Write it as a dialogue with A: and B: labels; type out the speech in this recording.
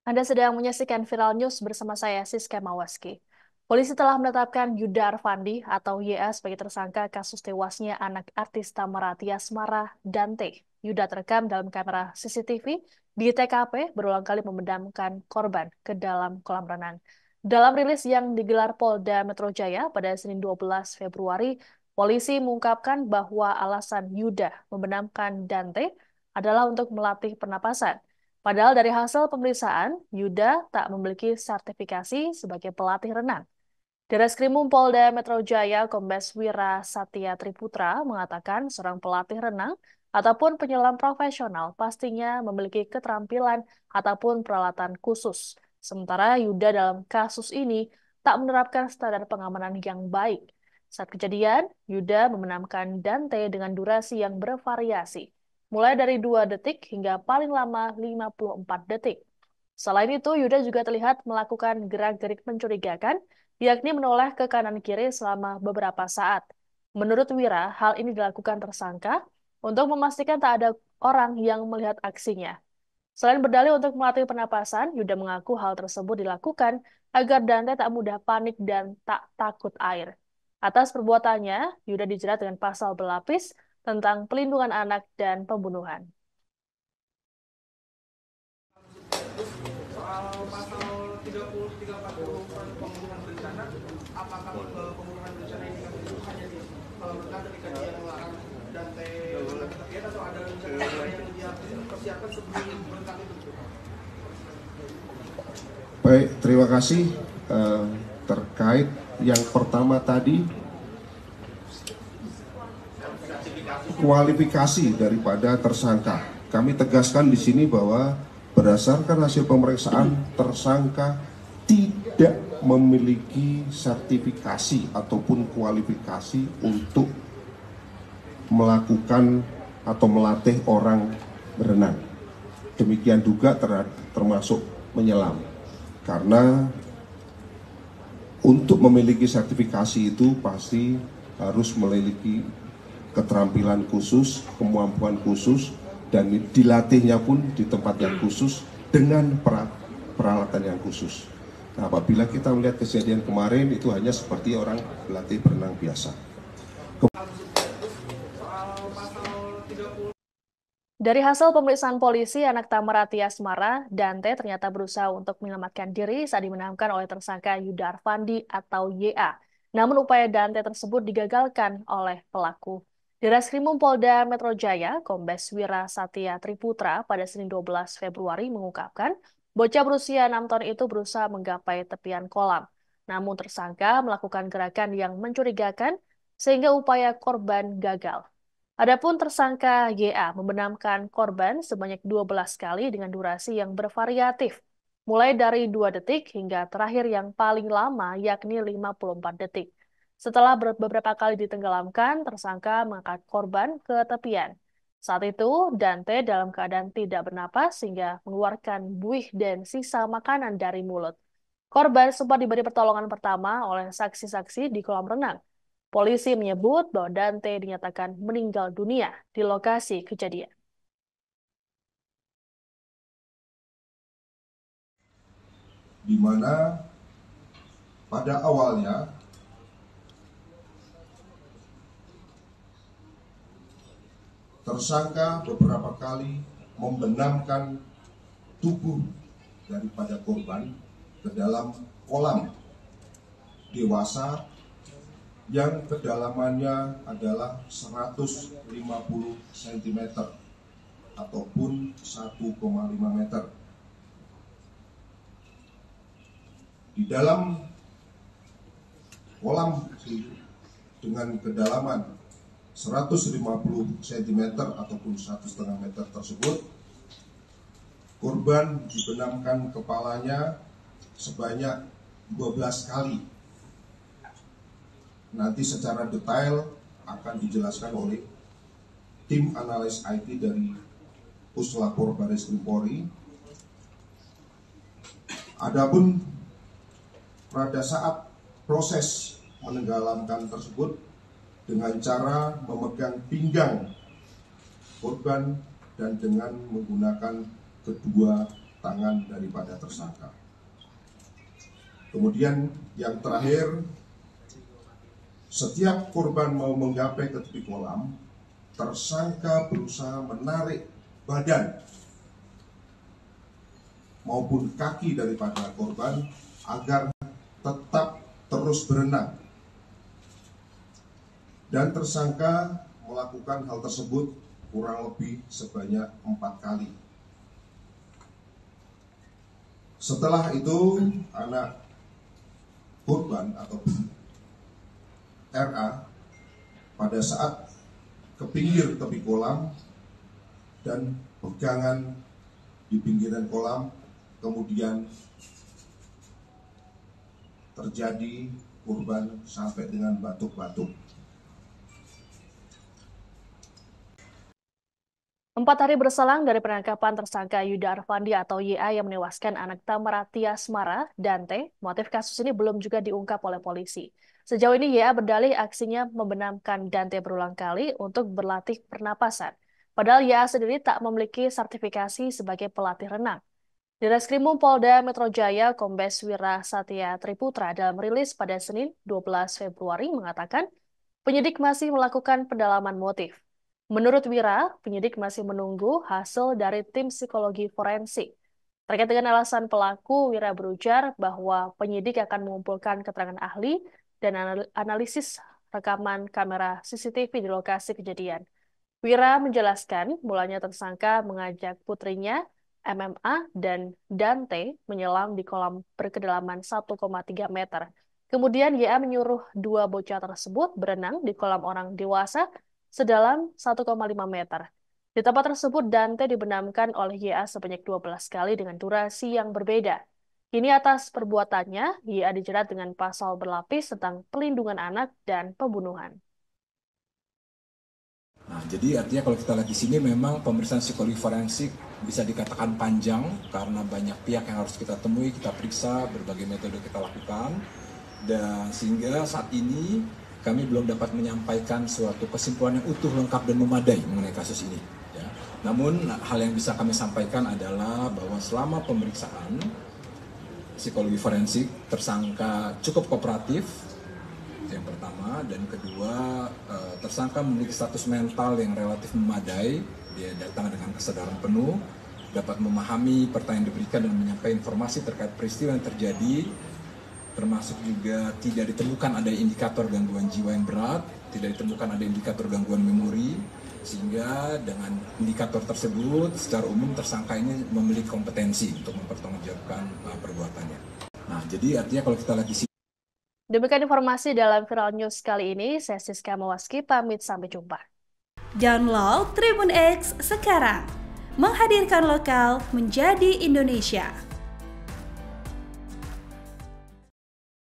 A: Anda sedang menyaksikan Viral News bersama saya, Siska Mawaski. Polisi telah menetapkan Yuda Arfandi atau YA sebagai tersangka kasus tewasnya anak artis Tamarati Asmara Dante. Yuda terekam dalam kamera CCTV di TKP berulang kali memendamkan korban ke dalam kolam renang. Dalam rilis yang digelar Polda Metro Jaya pada Senin 12 Februari, polisi mengungkapkan bahwa alasan Yuda membenamkan Dante adalah untuk melatih pernapasan. Padahal dari hasil pemeriksaan, Yuda tak memiliki sertifikasi sebagai pelatih renang. Di Reskrimum Polda Metro Jaya, Kombes Wira Satya Triputra mengatakan seorang pelatih renang ataupun penyelam profesional pastinya memiliki keterampilan ataupun peralatan khusus. Sementara Yuda dalam kasus ini tak menerapkan standar pengamanan yang baik. Saat kejadian, Yuda memenamkan Dante dengan durasi yang bervariasi, mulai dari 2 detik hingga paling lama 54 detik. Selain itu, Yuda juga terlihat melakukan gerak-gerik mencurigakan, yakni menoleh ke kanan kiri selama beberapa saat. Menurut Wira, hal ini dilakukan tersangka untuk memastikan tak ada orang yang melihat aksinya. Selain berdalih untuk melatih pernapasan, Yuda mengaku hal tersebut dilakukan agar Dante tak mudah panik dan tak takut air. Atas perbuatannya, Yuda dijerat dengan pasal berlapis tentang pelindungan anak dan pembunuhan.
B: Soal pasal 30 340 pembunuhan berencana, apakah pembunuhan berencana ini kan itu hanya di kolam renang ketika dia melarang Dante terkait atau ada rencana yang dia persiapkan sebelum berenang itu?
C: Baik, terima kasih. Terkait yang pertama tadi, kualifikasi daripada tersangka. Kami tegaskan di sini bahwa berdasarkan hasil pemeriksaan, tersangka tidak memiliki sertifikasi ataupun kualifikasi untuk melakukan atau melatih orang berenang. Demikian juga termasuk menyelam. Karena untuk memiliki sertifikasi itu pasti harus memiliki keterampilan khusus, kemampuan khusus, dan dilatihnya pun di tempat yang khusus dengan peralatan yang khusus. Nah, apabila kita melihat kejadian kemarin itu hanya seperti orang berlatih berenang biasa.
A: Dari hasil pemeriksaan polisi, anak Tamarati Asmara, Dante ternyata berusaha untuk menyelamatkan diri saat dimenangkan oleh tersangka Yuda Arfandi atau YA. Namun upaya Dante tersebut digagalkan oleh pelaku. Di Reskrimum Polda Metro Jaya, Kombes Wira Satya Triputra pada Senin 12 Februari mengungkapkan, bocah berusia 6 tahun itu berusaha menggapai tepian kolam. Namun tersangka melakukan gerakan yang mencurigakan sehingga upaya korban gagal. Adapun tersangka YA membenamkan korban sebanyak 12 kali dengan durasi yang bervariatif, mulai dari 2 detik hingga terakhir yang paling lama yakni 54 detik. Setelah beberapa kali ditenggelamkan, tersangka mengangkat korban ke tepian. Saat itu, Dante dalam keadaan tidak bernapas sehingga mengeluarkan buih dan sisa makanan dari mulut. Korban sempat diberi pertolongan pertama oleh saksi-saksi di kolam renang. Polisi menyebut bahwa Dante dinyatakan meninggal dunia di lokasi kejadian.
C: Di mana pada awalnya tersangka beberapa kali membenamkan tubuh daripada korban ke dalam kolam dewasa yang kedalamannya adalah 150 cm ataupun 1,5 meter. Di dalam kolam dengan kedalaman 150 cm ataupun 1,5 meter tersebut, korban dibenamkan kepalanya sebanyak 12 kali. Nanti secara detail akan dijelaskan oleh tim analis IT dari Puslapor Baris Krim Polri. Adapun pada saat proses menenggelamkan tersebut dengan cara memegang pinggang korban dan dengan menggunakan kedua tangan daripada tersangka. Kemudian yang terakhir, setiap korban mau menggapai ke tepi kolam, tersangka berusaha menarik badan maupun kaki daripada korban agar tetap terus berenang. Dan tersangka melakukan hal tersebut kurang lebih sebanyak 4 kali. Setelah itu, anak korban atau RA pada saat ke pinggir tepi kolam dan pegangan di pinggiran kolam, kemudian terjadi korban sampai dengan batuk-batuk.
A: 4 hari berselang dari penangkapan tersangka Yuda Arfandi atau YA yang menewaskan anak Tamaratia Asmara, Dante, motif kasus ini belum juga diungkap oleh polisi. Sejauh ini YA berdalih aksinya membenamkan Dante berulang kali untuk berlatih pernapasan. Padahal YA sendiri tak memiliki sertifikasi sebagai pelatih renang. Di Reskrimum Polda Metro Jaya, Kombes Wira Satya Triputra dalam rilis pada Senin 12 Februari mengatakan penyidik masih melakukan pendalaman motif. Menurut Wira, penyidik masih menunggu hasil dari tim psikologi forensik. Terkait dengan alasan pelaku, Wira berujar bahwa penyidik akan mengumpulkan keterangan ahli dan analisis rekaman kamera CCTV di lokasi kejadian. Wira menjelaskan, mulanya tersangka mengajak putrinya, MMA, dan Dante menyelam di kolam berkedalaman 1,3 meter. Kemudian YA menyuruh 2 bocah tersebut berenang di kolam orang dewasa sedalam 1,5 meter. Di tempat tersebut, Dante dibenamkan oleh YA sebanyak 12 kali dengan durasi yang berbeda. Kini atas perbuatannya, YA dijerat dengan pasal berlapis tentang pelindungan anak dan pembunuhan.
D: Nah, jadi artinya kalau kita lihat di sini memang pemeriksaan psikologi forensik bisa dikatakan panjang karena banyak pihak yang harus kita temui, kita periksa, berbagai metode kita lakukan, dan sehingga saat ini kami belum dapat menyampaikan suatu kesimpulan yang utuh, lengkap, dan memadai mengenai kasus ini. Ya. Namun hal yang bisa kami sampaikan adalah bahwa selama pemeriksaan psikologi forensik tersangka cukup kooperatif, yang pertama, dan kedua tersangka memiliki status mental yang relatif memadai. Dia datang dengan kesadaran penuh, dapat memahami pertanyaan diberikan dan menyampaikan informasi terkait peristiwa yang terjadi, termasuk juga tidak ditemukan ada indikator gangguan jiwa yang berat, tidak ditemukan ada indikator gangguan memori, sehingga dengan indikator tersebut secara umum tersangka ini memiliki kompetensi untuk mempertanggungjawabkan perbuatannya. Nah, jadi artinya kalau kita lihat di sini.
A: Demikian informasi dalam Viral News kali ini. Saya Siska Mawaski pamit, sampai jumpa.
E: Download Tribun X sekarang, menghadirkan lokal menjadi Indonesia.